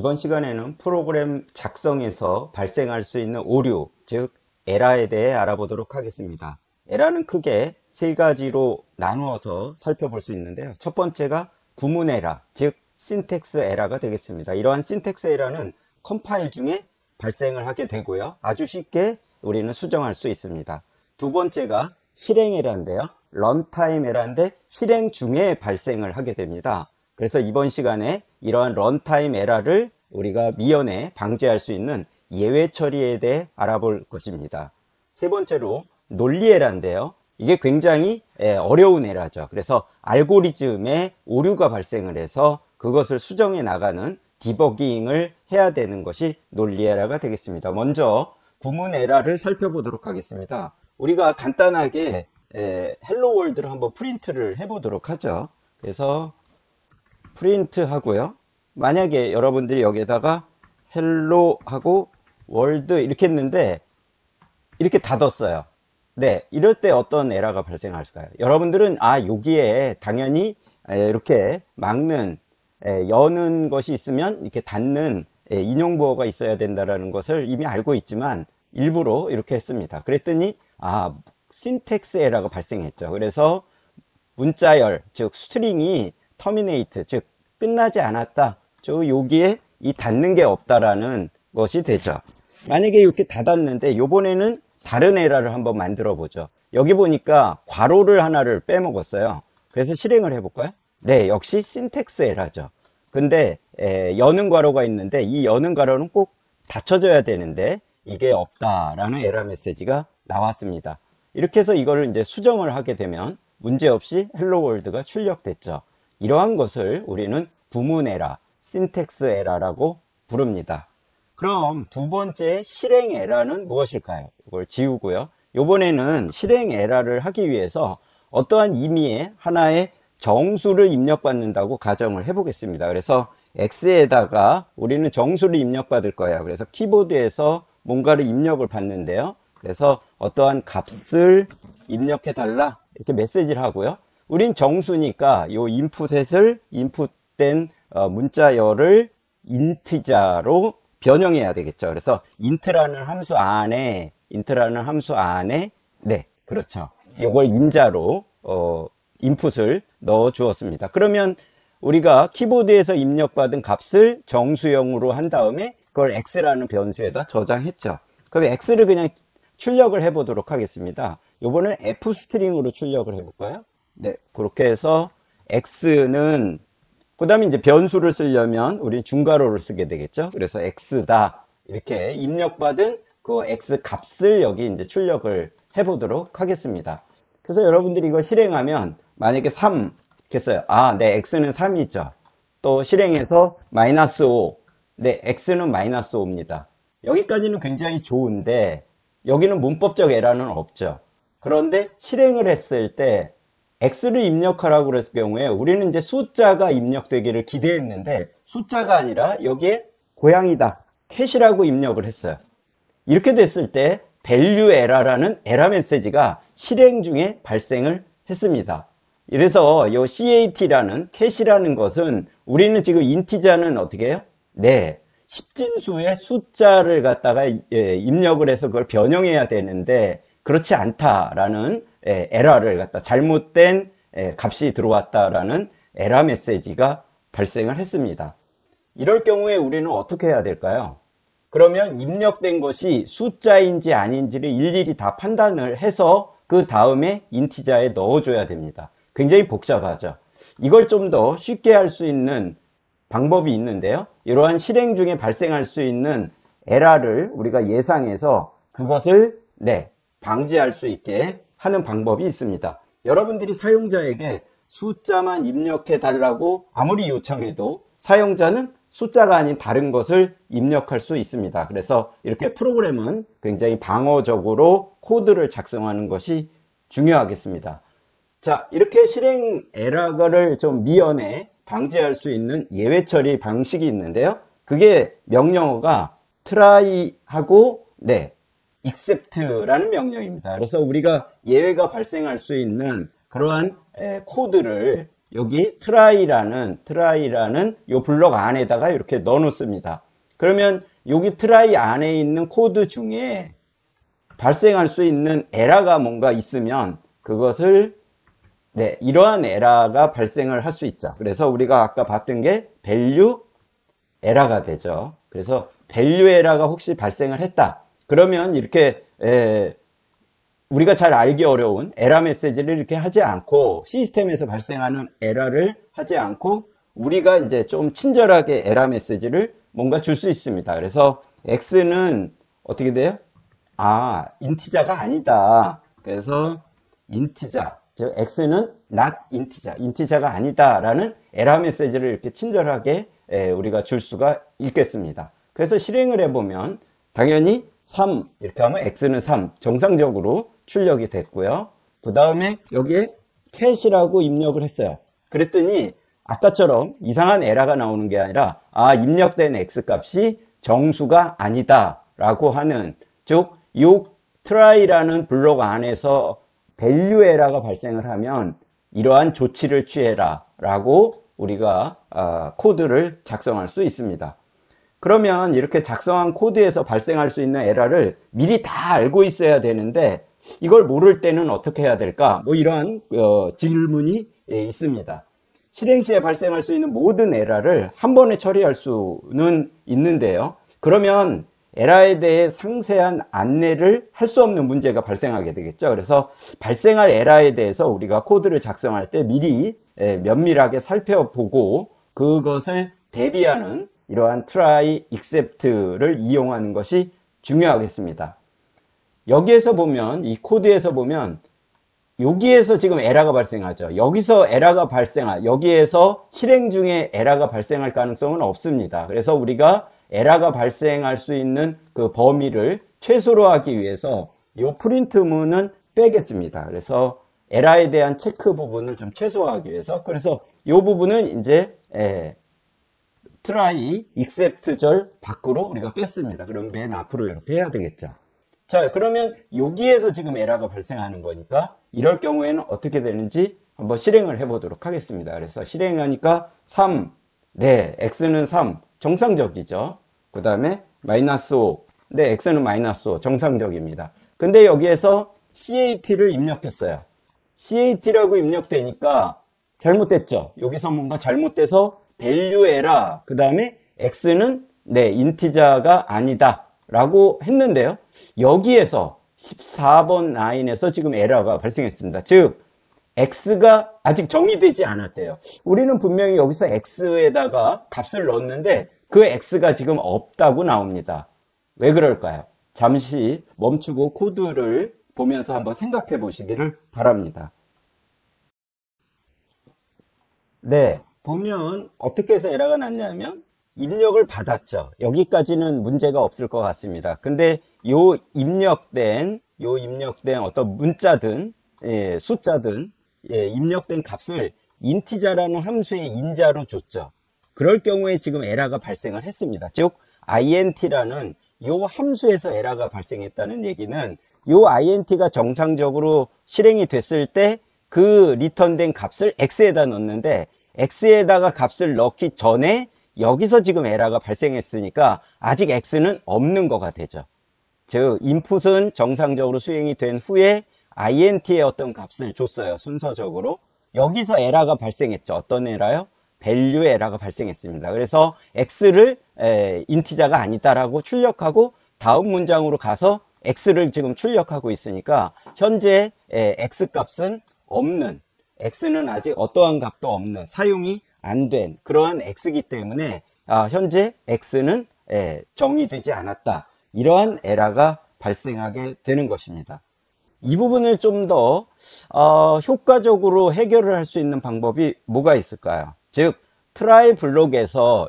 이번 시간에는 프로그램 작성에서 발생할 수 있는 오류, 즉 에러에 대해 알아보도록 하겠습니다. 에러는 크게 세 가지로 나누어서 살펴볼 수 있는데요. 첫 번째가 구문 에러, 즉 신텍스 에러가 되겠습니다. 이러한 신텍스 에러는 컴파일 중에 발생을 하게 되고요. 아주 쉽게 우리는 수정할 수 있습니다. 두 번째가 실행 에러인데요. 런타임 에러인데 실행 중에 발생을 하게 됩니다. 그래서 이번 시간에 이러한 런타임 에러를 우리가 미연에 방지할 수 있는 예외 처리에 대해 알아볼 것입니다. 세 번째로 논리 에러인데요. 이게 굉장히 어려운 에러죠. 그래서 알고리즘에 오류가 발생을 해서 그것을 수정해 나가는 디버깅을 해야 되는 것이 논리 에러가 되겠습니다. 먼저 구문 에러를 살펴보도록 하겠습니다. 우리가 간단하게 헬로 월드를 한번 프린트를 해보도록 하죠. 그래서 프린트 하고요. 만약에 여러분들이 여기에다가 헬로 하고 월드 이렇게 했는데 이렇게 닫았어요. 네, 이럴 때 어떤 에러가 발생할까요? 여러분들은 여기에 당연히 이렇게 막는 여는 것이 있으면 이렇게 닫는 인용부호가 있어야 된다는 것을 이미 알고 있지만 일부러 이렇게 했습니다. 그랬더니 신텍스 에러가 발생했죠. 그래서 문자열, 즉 스트링이 터미네이트, 즉 끝나지 않았다. 여기에 이 닫는 게 없다라는 것이 되죠. 만약에 이렇게 닫았는데 이번에는 다른 에러를 한번 만들어 보죠. 여기 보니까 괄호를 하나를 빼먹었어요. 그래서 실행을 해볼까요? 네, 역시 신텍스 에러죠. 근데 여는 괄호가 있는데 이 여는 괄호는 꼭 닫혀져야 되는데 이게 없다라는 에러 메시지가 나왔습니다. 이렇게 해서 이거를 이제 수정을 하게 되면 문제없이 헬로 월드가 출력됐죠. 이러한 것을 우리는 구문 에러, 신텍스 에러라고 부릅니다. 그럼 두 번째 실행 에러는 무엇일까요? 이걸 지우고요. 이번에는 실행 에러를 하기 위해서 어떠한 의미의 하나의 정수를 입력받는다고 가정을 해보겠습니다. 그래서 x에다가 우리는 정수를 입력받을 거예요. 그래서 키보드에서 뭔가를 입력을 받는데요. 그래서 어떠한 값을 입력해 달라 이렇게 메시지를 하고요. 우린 정수니까 이 인풋된 문자열을 인티자로 변형해야 되겠죠. 그래서 인트라는 함수 안에 네, 그렇죠. 이걸 인자로 인풋을 넣어 주었습니다. 그러면 우리가 키보드에서 입력받은 값을 정수형으로 한 다음에 그걸 x라는 변수에다 저장했죠. 그럼 x를 그냥 출력을 해 보도록 하겠습니다. 이번엔 f 스트링으로 출력을 해 볼까요? 네, 그렇게 해서 x는 그 다음에 이제 변수를 쓰려면 우리는 중괄호를 쓰게 되겠죠. 그래서 x다 이렇게 입력받은 그 x 값을 여기 이제 출력을 해 보도록 하겠습니다. 그래서 여러분들이 이거 실행하면 만약에 3 이렇게 써요. 네, x는 3이죠. 또 실행해서 마이너스 5. 네, x는 마이너스 5입니다. 여기까지는 굉장히 좋은데 여기는 문법적 에러는 없죠. 그런데 실행을 했을 때 x를 입력하라고 그랬을 경우에 우리는 이제 숫자가 입력되기를 기대했는데 숫자가 아니라 여기에 고양이다, 캣이라고 입력을 했어요. 이렇게 됐을 때 value error라는 에러 메시지가 실행 중에 발생을 했습니다. 그래서 이 cat라는 캣이라는 것은 우리는 지금 인티자는 어떻게 해요? 네, 10진수의 숫자를 갖다가 입력을 해서 그걸 변형해야 되는데 그렇지 않다라는 에러를 갖다 잘못된 값이 들어왔다라는 에러 메시지가 발생을 했습니다. 이럴 경우에 우리는 어떻게 해야 될까요? 그러면 입력된 것이 숫자인지 아닌지를 일일이 다 판단을 해서 그 다음에 인티자에 넣어줘야 됩니다. 굉장히 복잡하죠. 이걸 좀 더 쉽게 할 수 있는 방법이 있는데요. 이러한 실행 중에 발생할 수 있는 에러를 우리가 예상해서 그것을 방지할 수 있게 하는 방법이 있습니다. 여러분들이 사용자에게 숫자만 입력해 달라고 아무리 요청해도 사용자는 숫자가 아닌 다른 것을 입력할 수 있습니다. 그래서 이렇게 프로그램은 굉장히 방어적으로 코드를 작성하는 것이 중요하겠습니다. 자, 이렇게 실행 에러를 좀 미연에 방지할 수 있는 예외 처리 방식이 있는데요. 그게 명령어가 try하고 except라는 명령입니다. 그래서 우리가 예외가 발생할 수 있는 그러한 코드를 여기 try라는 요 블록 안에다가 이렇게 넣어 놓습니다. 그러면 여기 try 안에 있는 코드 중에 발생할 수 있는 에러가 뭔가 있으면 그것을 이러한 에러가 발생을 할 수 있죠. 그래서 우리가 아까 봤던 게 value 에러가 되죠. 그래서 value 에러가 혹시 발생을 했다. 그러면 이렇게 우리가 잘 알기 어려운 에러 메시지를 이렇게 하지 않고 시스템에서 발생하는 에러를 하지 않고 우리가 이제 좀 친절하게 에러 메시지를 뭔가 줄 수 있습니다. 그래서 x는 어떻게 돼요? 인티자가 아니다. 그래서 인티자, 즉 x는 not 인티자가 아니다라는 에러 메시지를 이렇게 친절하게 우리가 줄 수가 있겠습니다. 그래서 실행을 해보면 당연히 3 이렇게 하면 x는 3 정상적으로 출력이 됐고요. 그 다음에 여기에 cat이라고 입력을 했어요. 그랬더니 아까처럼 이상한 에러가 나오는 게 아니라 입력된 x값이 정수가 아니다 라고 하는, 즉 이 try라는 블록 안에서 value 에러가 발생을 하면 이러한 조치를 취해라 라고 우리가 코드를 작성할 수 있습니다. 그러면 이렇게 작성한 코드에서 발생할 수 있는 에러를 미리 다 알고 있어야 되는데 이걸 모를 때는 어떻게 해야 될까? 뭐 이러한 질문이 있습니다. 실행 시에 발생할 수 있는 모든 에러를 한 번에 처리할 수는 있는데요. 그러면 에러에 대해 상세한 안내를 할 수 없는 문제가 발생하게 되겠죠. 그래서 발생할 에러에 대해서 우리가 코드를 작성할 때 미리 면밀하게 살펴보고 그것을 대비하는 이러한 try, except를 이용하는 것이 중요하겠습니다. 여기에서 보면, 이 코드에서 보면 여기에서 지금 에러가 발생하죠. 여기서 에러가 여기에서 실행 중에 에러가 발생할 가능성은 없습니다. 그래서 우리가 에러가 발생할 수 있는 그 범위를 최소로 하기 위해서 이 프린트문은 빼겠습니다. 그래서 에러에 대한 체크 부분을 좀 최소화하기 위해서, 그래서 이 부분은 이제 try, except 절 밖으로 우리가 뺐습니다. 그럼 맨 앞으로 이렇게 해야 되겠죠. 자, 그러면 여기에서 지금 에러가 발생하는 거니까 이럴 경우에는 어떻게 되는지 한번 실행을 해 보도록 하겠습니다. 그래서 실행하니까 3, x는 3 정상적이죠. 그 다음에 -5, x는 -5 정상적입니다. 근데 여기에서 cat를 입력했어요. cat라고 입력되니까 잘못됐죠. 여기서 뭔가 잘못돼서 value error, 그 다음에 x는 인티자가 아니다 라고 했는데요. 여기에서 14번 라인에서 지금 에러가 발생했습니다. 즉 x가 아직 정의되지 않았대요. 우리는 분명히 여기서 x에다가 값을 넣었는데 그 x가 지금 없다고 나옵니다. 왜 그럴까요? 잠시 멈추고 코드를 보면서 한번 생각해 보시기를 바랍니다. 보면 어떻게 해서 에러가 났냐면 입력을 받았죠. 여기까지는 문제가 없을 것 같습니다. 근데 요 입력된 어떤 문자든 숫자든 입력된 값을 인티자라는 함수의 인자로 줬죠. 그럴 경우에 지금 에러가 발생을 했습니다. 즉 int라는 요 함수에서 에러가 발생했다는 얘기는 요 int가 정상적으로 실행이 됐을 때 그 리턴된 값을 x에다 넣는데 x에다가 값을 넣기 전에 여기서 지금 에러가 발생했으니까 아직 x는 없는 거가 되죠. 즉 인풋은 정상적으로 수행이 된 후에 int의 어떤 값을 줬어요. 순서적으로. 여기서 에러가 발생했죠. 어떤 에러요? value 에러가 발생했습니다. 그래서 x를 인티자가 아니다라고 출력하고 다음 문장으로 가서 x를 지금 출력하고 있으니까 현재 x 값은 없는, x는 아직 어떠한 값도 없는, 사용이 안 된 그러한 x이기 때문에 현재 x는 정의되지 않았다. 이러한 에러가 발생하게 되는 것입니다. 이 부분을 좀 더 효과적으로 해결을 할 수 있는 방법이 뭐가 있을까요? 즉 try 블록에서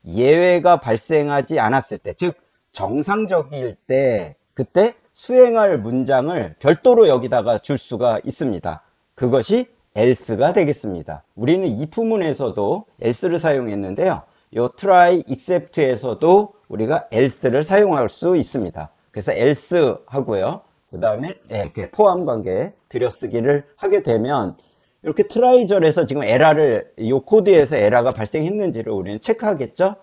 예외가 발생하지 않았을 때, 즉 정상적일 때 그때 수행할 문장을 별도로 여기다가 줄 수가 있습니다. 그것이 else가 되겠습니다. 우리는 if문에서도 else를 사용했는데요. 요 try except에서도 우리가 else를 사용할 수 있습니다. 그래서 else 하고요. 그 다음에 이렇게 포함 관계 들여쓰기를 하게 되면 이렇게 트라이절에서 지금 에러를, 이 코드에서 에러가 발생했는지를 우리는 체크하겠죠?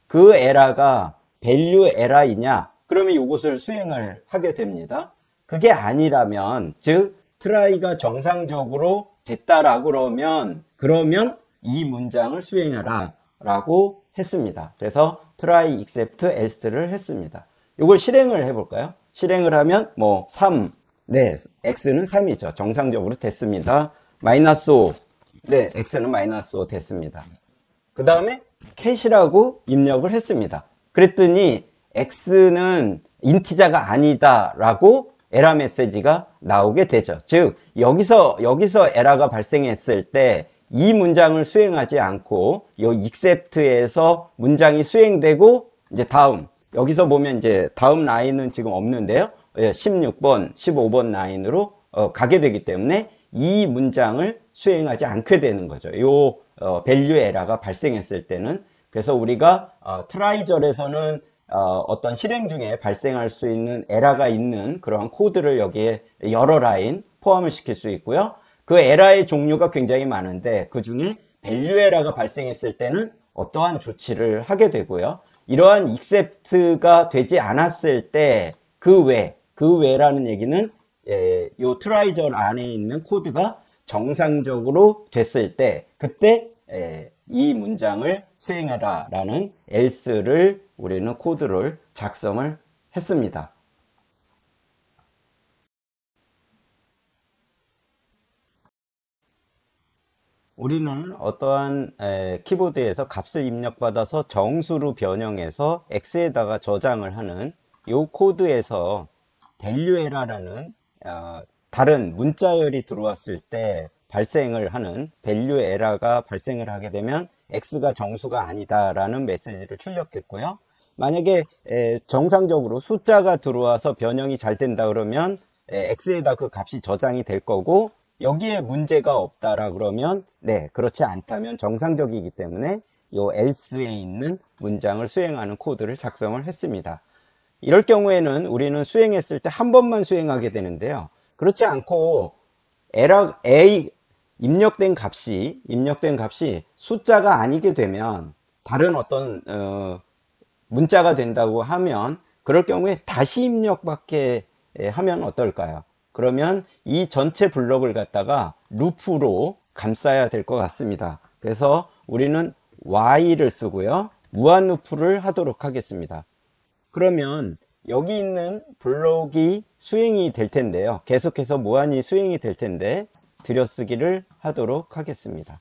그 에러가 밸류 에러이냐? 그러면 이것을 수행을 하게 됩니다. 그게 아니라면, 즉, 트라이가 정상적으로 됐다라고 그러면 이 문장을 수행하라 라고 했습니다. 그래서 try except else를 했습니다. 이걸 실행을 해볼까요? 실행을 하면 뭐 3, 네, x는 3이죠. 정상적으로 됐습니다. 마이너스 5, 네, x는 마이너스 5 됐습니다. 그 다음에 캣이라고 입력을 했습니다. 그랬더니 x는 인티자가 아니다 라고 에러 메시지가 나오게 되죠. 즉 여기서 에러가 발생했을 때 이 문장을 수행하지 않고 이 except에서 문장이 수행되고 이제 다음, 여기서 보면 이제 다음 라인은 지금 없는데요. 16번, 15번 라인으로 가게 되기 때문에 이 문장을 수행하지 않게 되는 거죠. 요 value 에러가 발생했을 때는. 그래서 우리가 트라이절에서는 어떤 실행 중에 발생할 수 있는 에러가 있는 그런 코드를 여기에 여러 라인 포함을 시킬 수 있고요. 그 에러의 종류가 굉장히 많은데 그 중에 밸류 에러가 발생했을 때는 어떠한 조치를 하게 되고요. 이러한 except가 되지 않았을 때 그 외라는 얘기는 요 트라이절 안에 있는 코드가 정상적으로 됐을 때 그때 이 문장을 수행하라 라는 else를 우리는 코드를 작성을 했습니다. 우리는 어떠한 키보드에서 값을 입력받아서 정수로 변형해서 x에다가 저장을 하는 이 코드에서 value error라는 다른 문자열이 들어왔을 때 발생을 하는 value error가 발생을 하게 되면 x가 정수가 아니다 라는 메시지를 출력했고요. 만약에 정상적으로 숫자가 들어와서 변형이 잘 된다 그러면 x에다 그 값이 저장이 될 거고 여기에 문제가 없다라 그러면 네, 그렇지 않다면 정상적이기 때문에 요 else에 있는 문장을 수행하는 코드를 작성을 했습니다. 이럴 경우에는 우리는 수행했을 때 한 번만 수행하게 되는데요. 그렇지 않고 에러 A 입력된 값이 숫자가 아니게 되면 다른 어떤 문자가 된다고 하면 그럴 경우에 다시 입력밖에 하면 어떨까요? 그러면 이 전체 블록을 갖다가 루프로 감싸야 될 것 같습니다. 그래서 우리는 while을 쓰고요. 무한 루프를 하도록 하겠습니다. 그러면 여기 있는 블록이 수행이 될 텐데요. 계속해서 무한히 수행이 될 텐데 들여쓰기를 하도록 하겠습니다.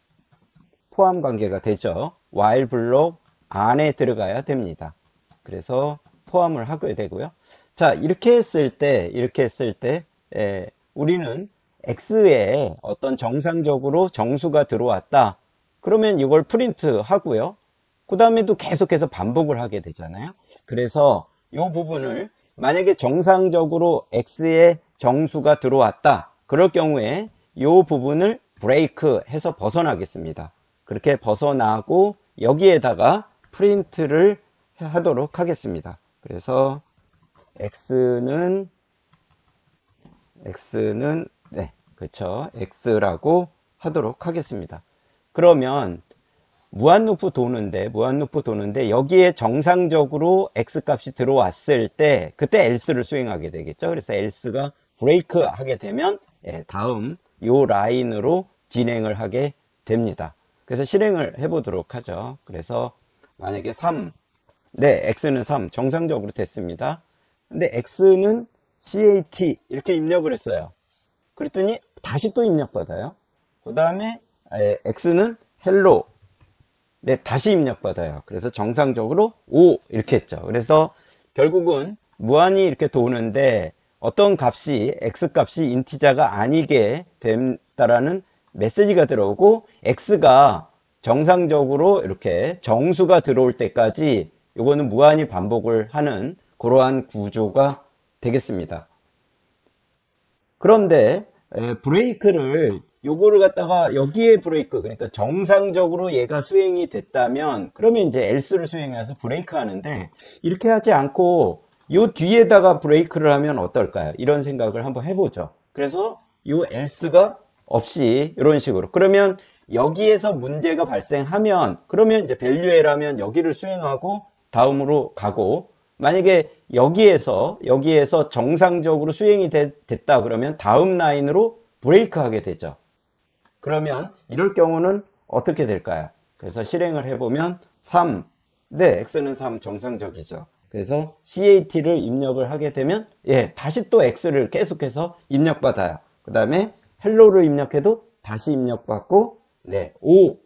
포함 관계가 되죠. while 블록 안에 들어가야 됩니다. 그래서 포함을 하게 되고요. 자, 이렇게 했을 때 우리는 x에 어떤 정상적으로 정수가 들어왔다. 그러면 이걸 프린트 하고요. 그 다음에도 계속해서 반복을 하게 되잖아요. 그래서 이 부분을 만약에 정상적으로 x에 정수가 들어왔다. 그럴 경우에 이 부분을 브레이크 해서 벗어나겠습니다. 그렇게 벗어나고 여기에다가 프린트를 하도록 하겠습니다. 그래서 x는 네, 그렇죠. x라고 하도록 하겠습니다. 그러면 무한 루프 도는데 여기에 정상적으로 x 값이 들어왔을 때 그때 else를 수행하게 되겠죠. 그래서 else가 브레이크 하게 되면 다음 요 라인으로 진행을 하게 됩니다. 그래서 실행을 해 보도록 하죠. 그래서 만약에 3, 네, x는 3 정상적으로 됐습니다. 근데 x는 cat 이렇게 입력을 했어요. 그랬더니 다시 또 입력받아요. 그 다음에 x는 hello, 네, 다시 입력받아요. 그래서 정상적으로 5 이렇게 했죠. 그래서 결국은 무한히 이렇게 도는데 어떤 값이 x값이 인티자가 아니게 된다라는 메시지가 들어오고 x가 정상적으로 이렇게 정수가 들어올 때까지 이거는 무한히 반복을 하는 그러한 구조가 되겠습니다. 그런데 브레이크를 요거를 갖다가 여기에 브레이크, 그러니까 정상적으로 얘가 수행이 됐다면 그러면 이제 else를 수행해서 브레이크 하는데 이렇게 하지 않고 요 뒤에다가 브레이크를 하면 어떨까요? 이런 생각을 한번 해보죠. 그래서 요 else가 없이 이런 식으로. 그러면 여기에서 문제가 발생하면 그러면 이제 밸류에라면 여기를 수행하고 다음으로 가고, 만약에 여기에서 정상적으로 수행이 됐다 그러면 다음 라인으로 브레이크 하게 되죠. 그러면 이럴 경우는 어떻게 될까요? 그래서 실행을 해보면 3, 네, x는 3 정상적이죠. 그래서 CAT를 입력을 하게 되면 다시 또 x를 계속해서 입력받아요. 그 다음에 헬로를 입력해도 다시 입력받고 5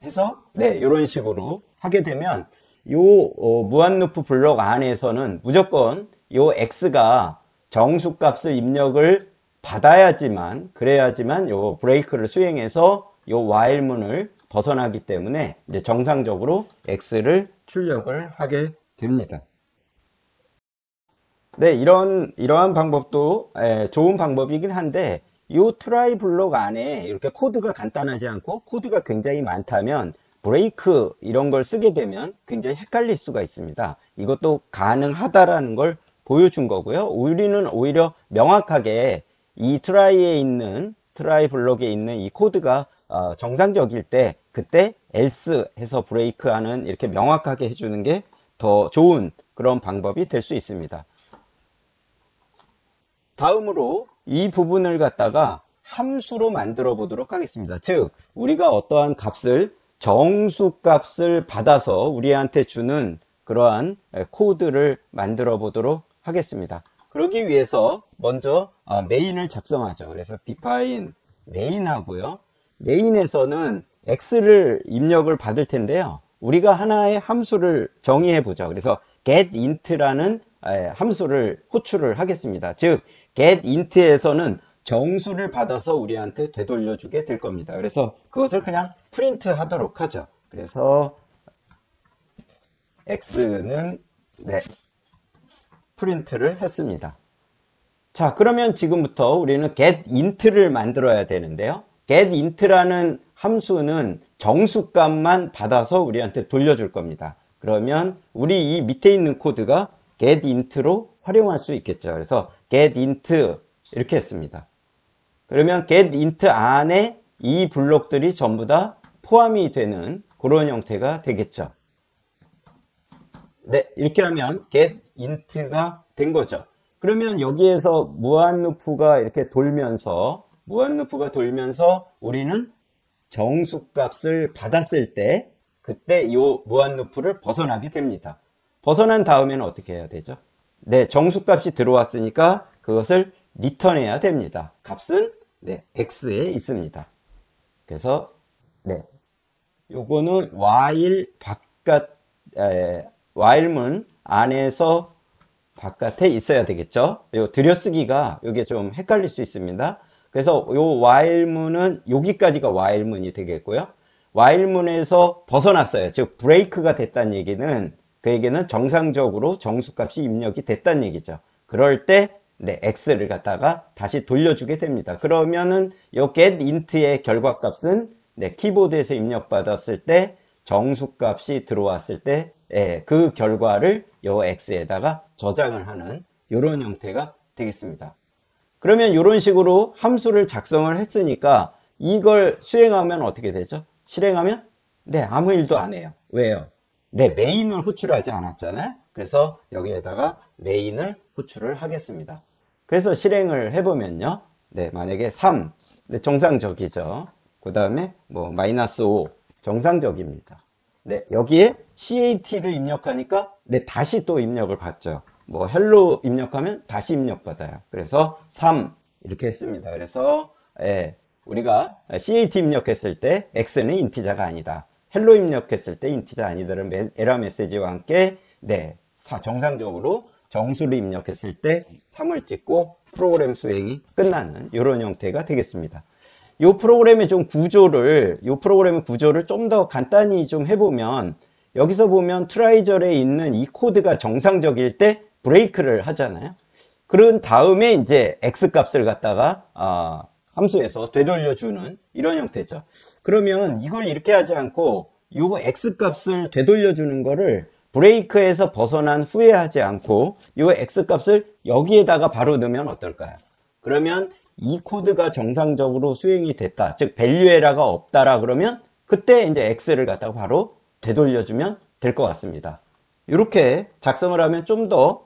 해서 이런 식으로 하게 되면 요 무한루프 블록 안에서는 무조건 요 x가 정수값을 입력을 받아야지만, 그래야지만 요 브레이크를 수행해서 요 while문을 벗어나기 때문에 이제 정상적으로 x를 출력을 하게 됩니다. 네, 이러한 방법도 좋은 방법이긴 한데, 이 트라이 블록 안에 이렇게 코드가 간단하지 않고 코드가 굉장히 많다면 브레이크 이런 걸 쓰게 되면 굉장히 헷갈릴 수가 있습니다. 이것도 가능하다라는 걸 보여준 거고요. 우리는 오히려 명확하게 이 트라이 블록에 있는 이 코드가 정상적일 때 그때 else 해서 브레이크 하는, 이렇게 명확하게 해주는 게 더 좋은 그런 방법이 될 수 있습니다. 다음으로 이 부분을 갖다가 함수로 만들어 보도록 하겠습니다. 즉 우리가 어떠한 값을, 정수값을 받아서 우리한테 주는 그러한 코드를 만들어 보도록 하겠습니다. 그러기 위해서 먼저 메인을 작성하죠. 그래서 define 메인 하고요. 메인에서는 x를 입력을 받을 텐데요. 우리가 하나의 함수를 정의해 보죠. 그래서 getInt라는 함수를 호출을 하겠습니다. 즉 getInt에서는 정수를 받아서 우리한테 되돌려 주게 될 겁니다. 그래서 그것을 그냥 프린트 하도록 하죠. 그래서 x는 프린트를 했습니다. 자, 그러면 지금부터 우리는 getInt를 만들어야 되는데요. getInt라는 함수는 정수값만 받아서 우리한테 돌려줄 겁니다. 그러면 우리 이 밑에 있는 코드가 getInt로 활용할 수 있겠죠. 그래서 getInt 이렇게 했습니다. 그러면 getInt 안에 이 블록들이 전부 다 포함이 되는 그런 형태가 되겠죠. 네, 이렇게 하면 getInt가 된 거죠. 그러면 여기에서 무한루프가 이렇게 돌면서 우리는 정수값을 받았을 때 그때 이 무한루프를 벗어나게 됩니다. 벗어난 다음에는 어떻게 해야 되죠? 네, 정수값이 들어왔으니까 그것을 리턴해야 됩니다. 값은 x에 있습니다. 그래서 요거는 while문 안에서 바깥에 있어야 되겠죠. 요 들여쓰기가 요게 좀 헷갈릴 수 있습니다. 그래서 요 while문은 여기까지가 while문이 되겠고요. while문에서 벗어났어요. 즉 브레이크가 됐다는 얘기는, 그에게는 정상적으로 정수값이 입력이 됐다는 얘기죠. 그럴 때 x를 갖다가 다시 돌려주게 됩니다. 그러면은 요 getInt의 결과값은 키보드에서 입력받았을 때 정수값이 들어왔을 때 그 결과를 요 x에다가 저장을 하는 이런 형태가 되겠습니다. 그러면 이런 식으로 함수를 작성을 했으니까 이걸 수행하면 어떻게 되죠? 실행하면 아무 일도 안 해요. 왜요? 메인을 호출하지 않았잖아요. 그래서 여기에다가 메인을 호출을 하겠습니다. 그래서 실행을 해보면요. 만약에 3 정상적이죠. 그 다음에 -5 정상적입니다. 여기에 CAT를 입력하니까 다시 또 입력을 받죠. 헬로 입력하면 다시 입력받아요. 그래서 3 이렇게 했습니다. 그래서 우리가 CAT 입력했을 때 x는 인티자가 아니다, 헬로 입력했을 때 인티자 아니다라는 에러 메시지와 함께 정상적으로 정수를 입력했을 때 3을 찍고 프로그램 수행이 끝나는 이런 형태가 되겠습니다. 이 프로그램의 구조를 좀 더 간단히 좀 해보면, 여기서 보면 트라이절에 있는 이 코드가 정상적일 때 브레이크를 하잖아요. 그런 다음에 이제 x 값을 갖다가 함수에서 되돌려주는 이런 형태죠. 그러면 이걸 이렇게 하지 않고 요 x 값을 되돌려주는 거를 브레이크에서 벗어난 후에 하지 않고 요 x 값을 여기에다가 바로 넣으면 어떨까요? 그러면 이 코드가 정상적으로 수행이 됐다. 즉 밸류 에러가 없다라 그러면 그때 이제 X를 갖다가 바로 되돌려주면 될 것 같습니다. 이렇게 작성을 하면 좀 더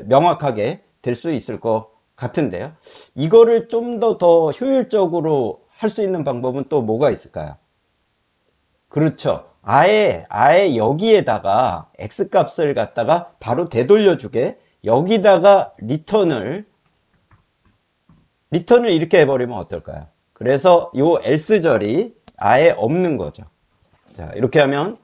명확하게 될 수 있을 것 같은데요. 이거를 좀 더 효율적으로 할 수 있는 방법은 또 뭐가 있을까요? 그렇죠. 아예 여기에다가 X 값을 갖다가 바로 되돌려주게 여기다가 리턴을 이렇게 해버리면 어떨까요? 그래서 요 else절이 아예 없는 거죠. 자, 이렇게 하면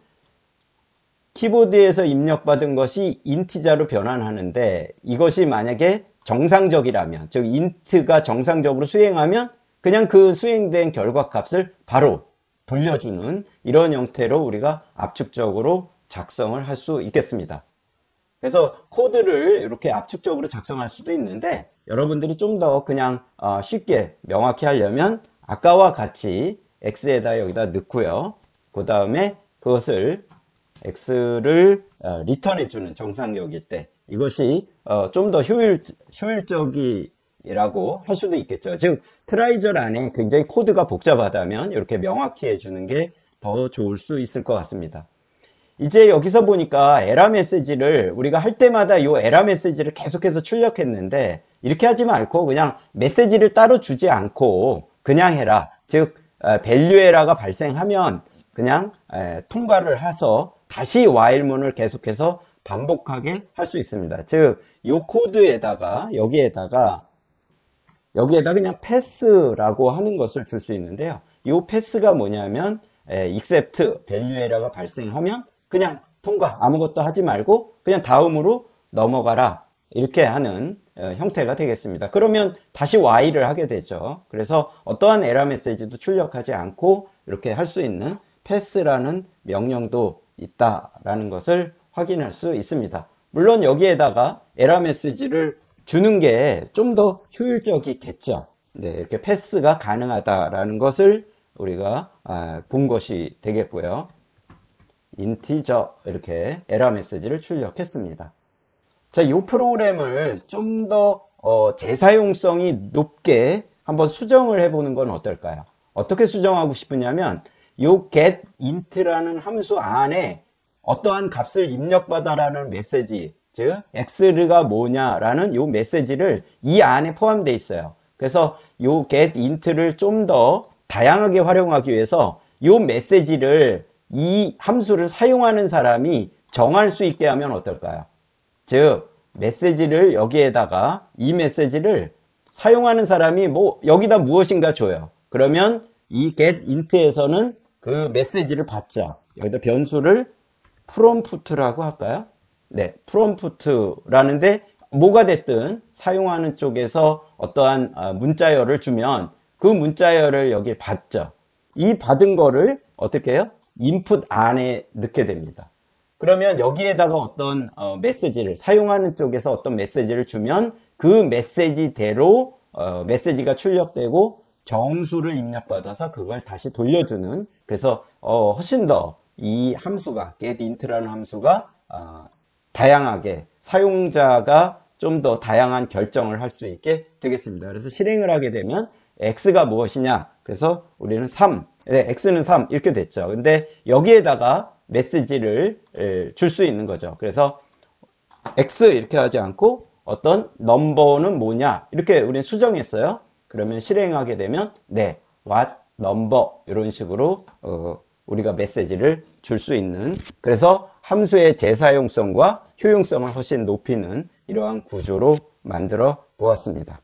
키보드에서 입력받은 것이 인티자로 변환하는데 이것이 만약에 정상적이라면, 즉 int가 정상적으로 수행하면 그냥 그 수행된 결과 값을 바로 돌려주는 이런 형태로 우리가 압축적으로 작성을 할 수 있겠습니다. 그래서 코드를 이렇게 압축적으로 작성할 수도 있는데 여러분들이 좀 더 그냥 쉽게 명확히 하려면 아까와 같이 X에다 여기다 넣고요. 그 다음에 그것을 X를 리턴해주는 정상적일 때 이것이 좀 더 효율적이라고 할 수도 있겠죠. 즉 트라이절 안에 굉장히 코드가 복잡하다면 이렇게 명확히 해주는 게 더 좋을 수 있을 것 같습니다. 이제 여기서 보니까 에러 메시지를 우리가 할 때마다 이 에러 메시지를 계속해서 출력했는데 이렇게 하지 말고 그냥 메시지를 따로 주지 않고 그냥 해라. 즉 밸류 에러가 발생하면 그냥 통과를 해서 다시 while문을 계속해서 반복하게 할 수 있습니다. 즉 이 코드에다가 여기에다가 그냥 패스라고 하는 것을 줄 수 있는데요. 이 패스가 뭐냐면 except 밸류 에러가 발생하면 그냥 통과, 아무것도 하지 말고 그냥 다음으로 넘어가라 이렇게 하는 형태가 되겠습니다. 그러면 다시 while을 하게 되죠. 그래서 어떠한 에러 메시지도 출력하지 않고 이렇게 할 수 있는 패스라는 명령도 있다라는 것을 확인할 수 있습니다. 물론 여기에다가 에러 메시지를 주는 게 좀 더 효율적이겠죠. 네, 이렇게 패스가 가능하다라는 것을 우리가 본 것이 되겠고요. 인티저 이렇게 에러 메시지를 출력했습니다. 자, 이 프로그램을 좀 더 재사용성이 높게 한번 수정을 해보는 건 어떨까요? 어떻게 수정하고 싶으냐면 요 getInt라는 함수 안에 어떠한 값을 입력받아라는 메시지, 즉 x가 뭐냐라는 요 메시지를 이 안에 포함되어 있어요. 그래서 요 getInt를 좀 더 다양하게 활용하기 위해서 요 메시지를 이 함수를 사용하는 사람이 정할 수 있게 하면 어떨까요? 즉 메시지를 여기에다가 이 메시지를 사용하는 사람이 여기다 무엇인가 줘요. 그러면 이 getInt에서는 그 메시지를 받죠. 여기다 변수를 prompt라고 할까요? 네, prompt라는데 뭐가 됐든 사용하는 쪽에서 어떠한 문자열을 주면 그 문자열을 여기 받죠. 이 받은 거를 어떻게 해요? input 안에 넣게 됩니다. 그러면 여기에다가 어떤 메시지를 사용하는 쪽에서 어떤 메시지를 주면 그 메시지대로 메시지가 출력되고 정수를 입력받아서 그걸 다시 돌려주는, 그래서 훨씬 더 이 함수가 getInt라는 함수가 다양하게 사용자가 좀 더 다양한 결정을 할 수 있게 되겠습니다. 그래서 실행을 하게 되면 x가 무엇이냐, 그래서 우리는 3, 네, x는 3 이렇게 됐죠. 근데 여기에다가 메시지를 줄 수 있는 거죠. 그래서 x 이렇게 하지 않고 어떤 넘버는 뭐냐 이렇게 우리는 수정했어요. 그러면 실행하게 되면 네, what number 이런 식으로 우리가 메시지를 줄 수 있는, 그래서 함수의 재사용성과 효용성을 훨씬 높이는 이러한 구조로 만들어 보았습니다.